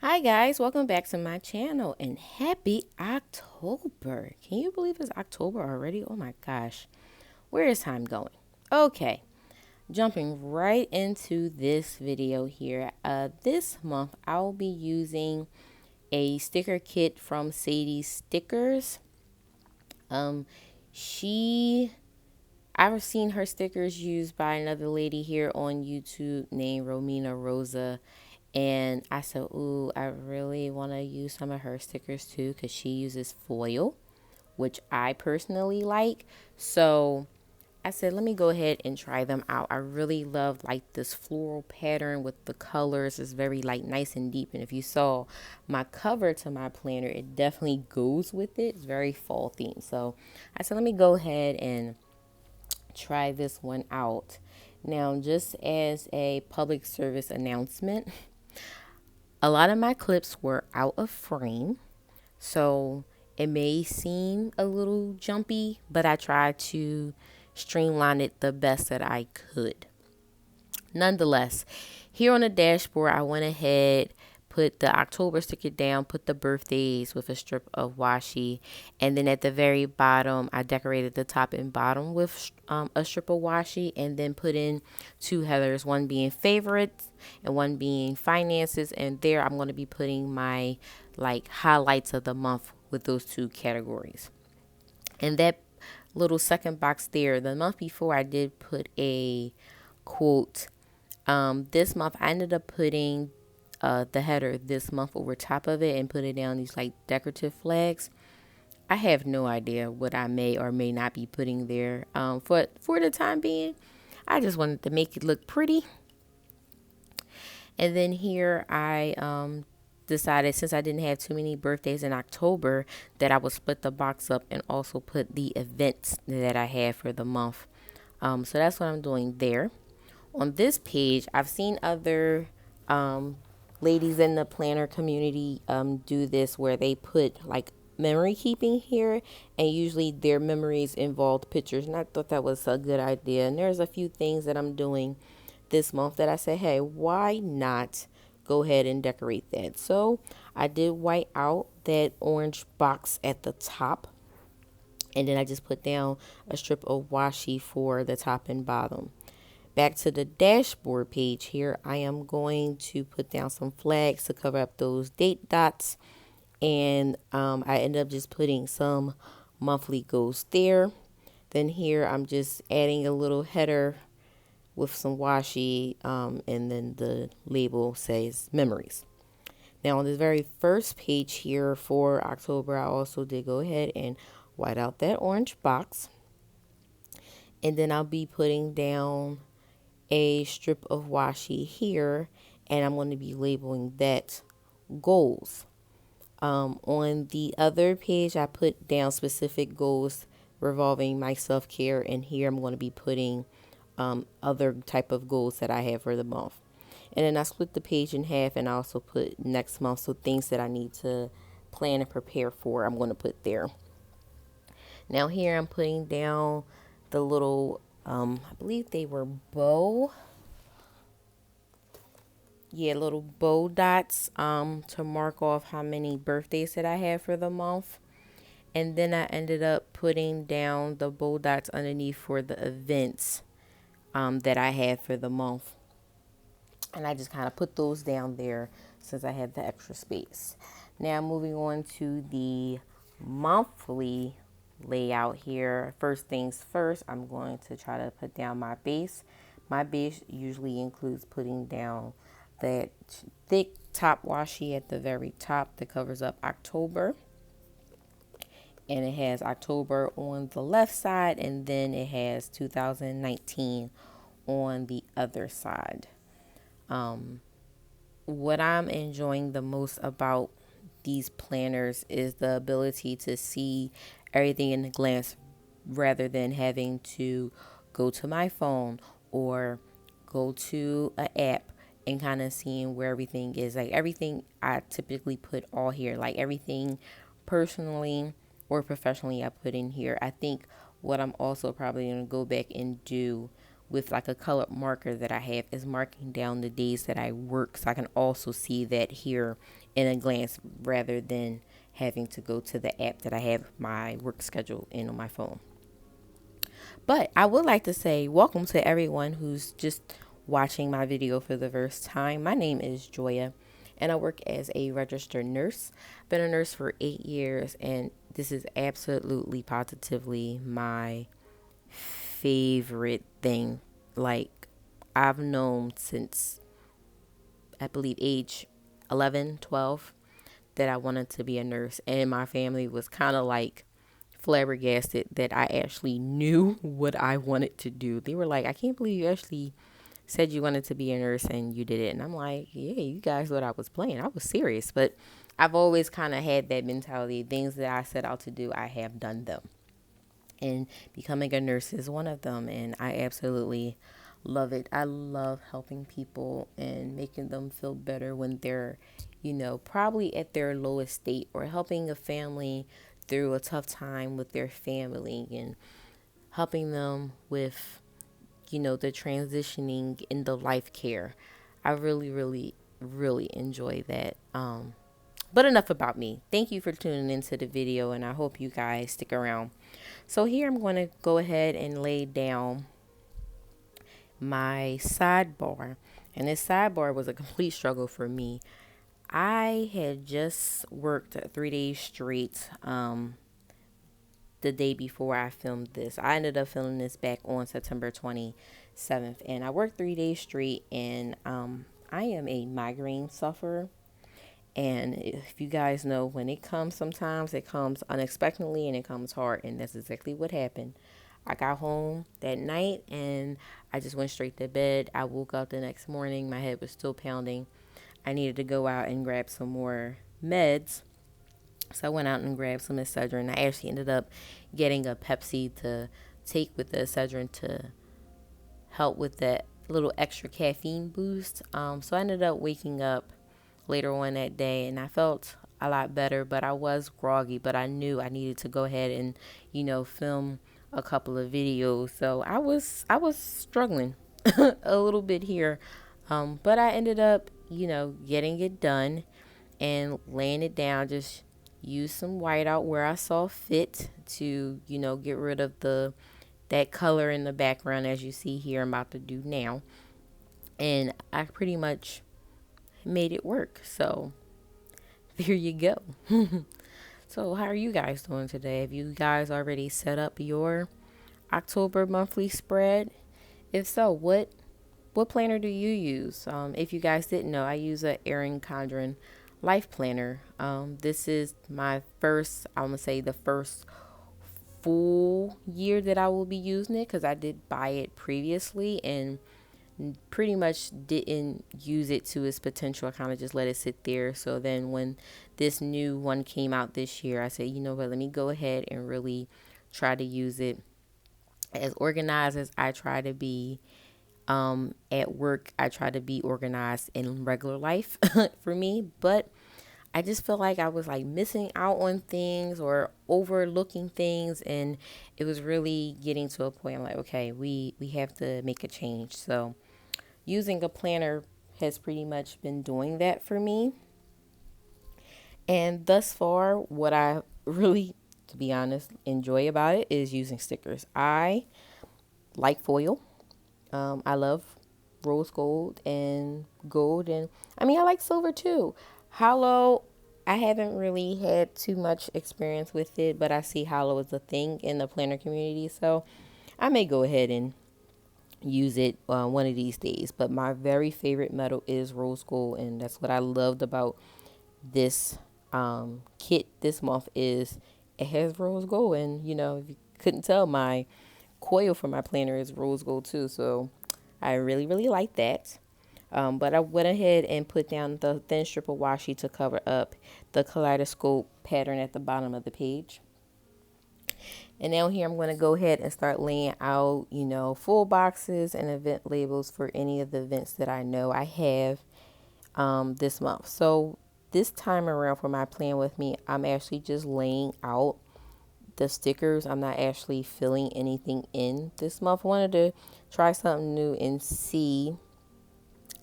Hi guys, welcome back to my channel and happy October. Can you believe it's October already? Oh my gosh. Where is time going? Okay, jumping right into this video here. This month I'll be using a sticker kit from Sadie's Stickers. Um she I've seen her stickers used by another lady here on YouTube named Romina Rosa. And I said, ooh, I really want to use some of her stickers too because she uses foil, which I personally like. So I said, let me go ahead and try them out. I really love like this floral pattern with the colors. It's very like nice and deep. And if you saw my cover to my planner, it definitely goes with it. It's very fall themed. So I said, let me go ahead and try this one out. Now, just as a public service announcement, a lot of my clips were out of frame, so it may seem a little jumpy, but I tried to streamline it the best that I could. Nonetheless, here on the dashboard, I went ahead, put the October sticker down, put the birthdays with a strip of washi, and then at the very bottom, I decorated the top and bottom with a strip of washi, and then put in two headers, one being favorites and one being finances. And there, I'm going to be putting my like highlights of the month with those two categories. And that little second box there, the month before, I did put a quote. This month I ended up putting the header this month over top of it and put it down these like decorative flags. I have no idea what I may or may not be putting there. For the time being, I just wanted to make it look pretty. And then here I decided, since I didn't have too many birthdays in October, that I would split the box up and also put the events that I had for the month. So that's what I'm doing there. On this page, I've seen other ladies in the planner community do this, where they put like memory keeping here, and usually their memories involved pictures, and I thought that was a good idea. And there's a few things that I'm doing this month that I said, hey, why not go ahead and decorate that? So I did white out that orange box at the top, and then I just put down a strip of washi for the top and bottom. Back to the dashboard page here, I am going to put down some flags to cover up those date dots. And I ended up just putting some monthly goals there. Then here I'm just adding a little header with some washi, and then the label says memories. Now on this very first page here for October, I also did go ahead and white out that orange box. And then I'll be putting down a strip of washi here, and I'm going to be labeling that goals. On the other page, I put down specific goals revolving my self-care, and here I'm going to be putting other type of goals that I have for the month. And then I split the page in half, and I also put next month, so things that I need to plan and prepare for, I'm going to put there. Now here I'm putting down the little, I believe they were little bow dots to mark off how many birthdays that I have for the month. And then I ended up putting down the bow dots underneath for the events that I had for the month. And I just kind of put those down there since I had the extra space. Now moving on to the monthly layout here. First things first, I'm going to try to put down my base. My base usually includes putting down that thick top washi at the very top that covers up October. And it has October on the left side, and then it has 2019 on the other side. What I'm enjoying the most about these planners is the ability to see everything in a glance rather than having to go to my phone or go to an app and kind of seeing where everything is. Like everything I typically put all here, like everything personally or professionally I put in here. I think what I'm also probably going to go back and do with like a colored marker that I have is marking down the days that I work, so I can also see that here in a glance rather than having to go to the app that I have my work schedule in on my phone. But I would like to say welcome to everyone who's just watching my video for the first time. My name is Joya and I work as a registered nurse. Been a nurse for 8 years, and this is absolutely positively my favorite thing. Like, I've known since I believe age 11, 12 that I wanted to be a nurse, and my family was kind of like flabbergasted that I actually knew what I wanted to do. They were like, I can't believe you actually said you wanted to be a nurse and you did it. And I'm like, yeah, you guys thought I was playing. I was serious. But I've always kind of had that mentality. Things that I set out to do, I have done them. And becoming a nurse is one of them. And I absolutely love it. I love helping people and making them feel better when they're, probably at their lowest state, or helping a family through a tough time with their family and helping them with, the transitioning in the life care. I really, really, really enjoy that. But enough about me. Thank you for tuning into the video, and I hope you guys stick around. So here I'm going to go ahead and lay down my sidebar. And this sidebar was a complete struggle for me. I had just worked 3 days straight the day before I filmed this. I ended up filming this back on September 27th. And I worked 3 days straight, and I am a migraine sufferer. And if you guys know, when it comes, sometimes it comes unexpectedly and it comes hard. And that's exactly what happened. I got home that night and I just went straight to bed. I woke up the next morning. My head was still pounding. I needed to go out and grab some more meds. So I went out and grabbed some Codren. I actually ended up getting a Pepsi to take with the Codren to help with that little extra caffeine boost. So I ended up waking up later on that day and I felt a lot better, but I was groggy. But I knew I needed to go ahead and, film a couple of videos. So I was struggling a little bit here, but I ended up, getting it done and laying it down. Just use some whiteout where I saw fit to, get rid of that color in the background, as you see here I'm about to do now. And I pretty much made it work. So there you go. So how are you guys doing today? Have you guys already set up your October monthly spread? If so, what planner do you use? If you guys didn't know, I use a Erin Codren life planner. This is my first, I'm gonna say the first full year that I will be using it, because I did buy it previously and pretty much didn't use it to its potential. I kind of just let it sit there. So then when this new one came out this year, I said, you know what, let me go ahead and really try to use it. As organized as I try to be at work, I try to be organized in regular life for me. But I just feel like I was like missing out on things or overlooking things, and it was really getting to a point. I'm like, okay, we have to make a change. So using a planner has pretty much been doing that for me. And thus far, what I really, to be honest, enjoy about it is using stickers. I like foil. I love rose gold and gold, and I mean, I like silver too. Hollow, I haven't really had too much experience with it, but I see hollow is a thing in the planner community, so I may go ahead and use it one of these days. But my very favorite metal is rose gold, and that's what I loved about this kit this month is it has rose gold. And if you couldn't tell, my coil for my planner is rose gold too, so I really, really like that. But I went ahead and put down the thin strip of washi to cover up the kaleidoscope pattern at the bottom of the page. And now here I'm going to go ahead and start laying out, full boxes and event labels for any of the events that I know I have this month. So this time around for my plan with me, I'm actually just laying out the stickers. I'm not actually filling anything in this month. I wanted to try something new and see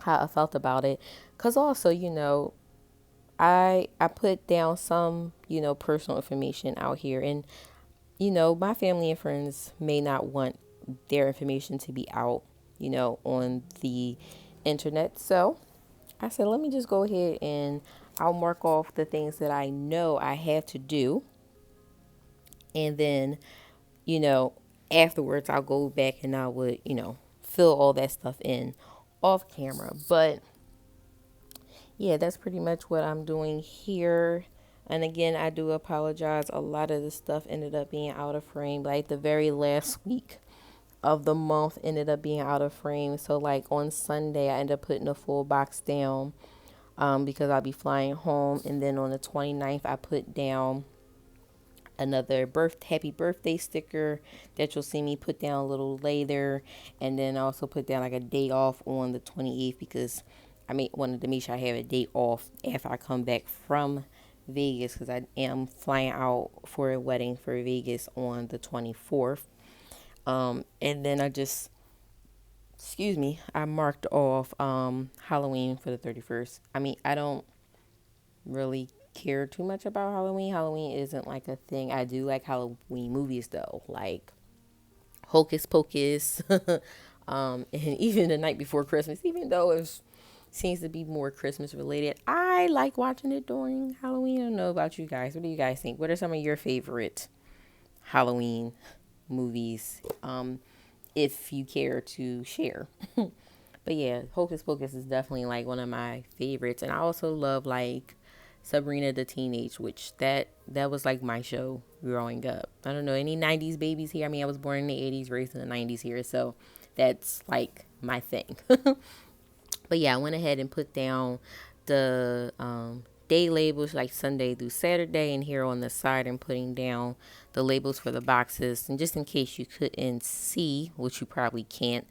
how I felt about it. Cause also, I put down some, personal information out here, and my family and friends may not want their information to be out, on the internet. So I said, let me just go ahead and I'll mark off the things that I know I have to do. And then, you know, afterwards I'll go back and I would, fill all that stuff in off camera. But yeah, that's pretty much what I'm doing here. And again, I do apologize. A lot of the stuff ended up being out of frame. Like the very last week of the month ended up being out of frame. So like on Sunday, I ended up putting a full box down because I'll be flying home. And then on the 29th, I put down another happy birthday sticker that you'll see me put down a little later. And then I also put down like a day off on the 28th because wanted to make sure I have a day off after I come back from Vegas, because I am flying out for a wedding for Vegas on the 24th. And then I marked off Halloween for the 31st. I don't really care too much about Halloween. Halloween isn't like a thing. I do like Halloween movies though, like Hocus Pocus, and even The Night Before Christmas, even though it seems to be more Christmas related. I like watching it during Halloween. I don't know about you guys. What do you guys think? What are some of your favorite Halloween movies? If you care to share. But yeah, Hocus Pocus is definitely like one of my favorites. And I also love like Sabrina the Teenage Witch. That was like my show growing up. I don't know, any 90s babies here? I was born in the 80s, raised in the 90s here. So that's like my thing. But yeah, I went ahead and put down the day labels like Sunday through Saturday, and here on the side I'm putting down the labels for the boxes. And just in case you couldn't see, which you probably can't,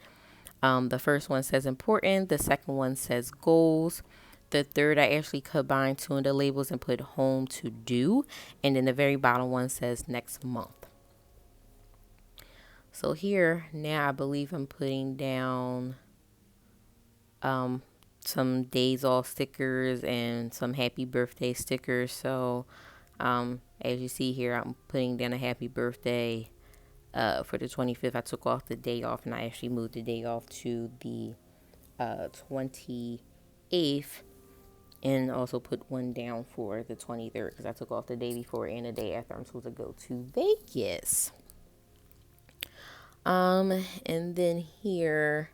the first one says important, the second one says goals, the third I actually combined two of the labels and put home to do, and then the very bottom one says next month. So here now I believe I'm putting down some days off stickers and some happy birthday stickers. So as you see here, I'm putting down a happy birthday for the 25th. I took off the day off, and I actually moved the day off to the 28th, and also put one down for the 23rd because I took off the day before and the day after I'm supposed to go to Vegas. And then here,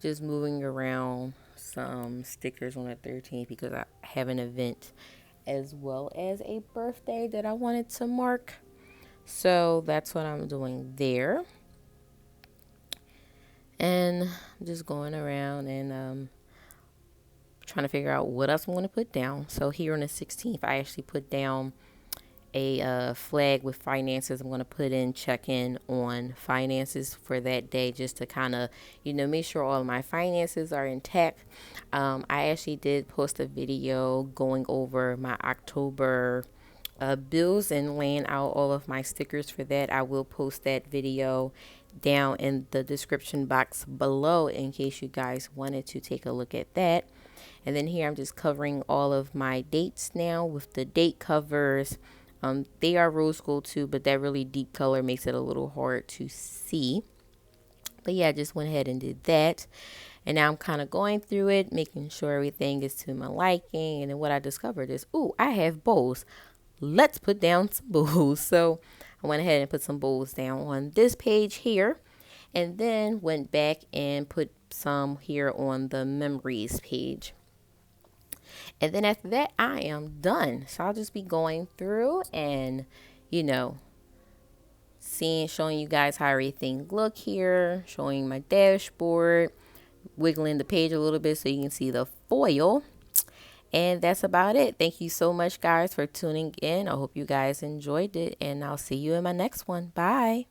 just moving around some stickers on the 13th because I have an event as well as a birthday that I wanted to mark. So that's what I'm doing there. And just going around and trying to figure out what else I'm going to put down. So here on the 16th, I actually put down a flag with finances. I'm going to put in check-in on finances for that day, just to kind of, make sure all of my finances are intact. I actually did post a video going over my October bills and laying out all of my stickers for that. I will post that video down in the description box below in case you guys wanted to take a look at that. And then here I'm just covering all of my dates now with the date covers. They are rose gold too, but that really deep color makes it a little hard to see. But yeah, I just went ahead and did that. And now I'm kind of going through it, making sure everything is to my liking. And then what I discovered is, I have bows. Let's put down some bows. So I went ahead and put some bows down on this page here. And then went back and put some here on the memories page. And then after that, I am done. So I'll just be going through and, showing you guys how everything look here, showing my dashboard, wiggling the page a little bit so you can see the foil. And that's about it. Thank you so much, guys, for tuning in. I hope you guys enjoyed it, and I'll see you in my next one. Bye.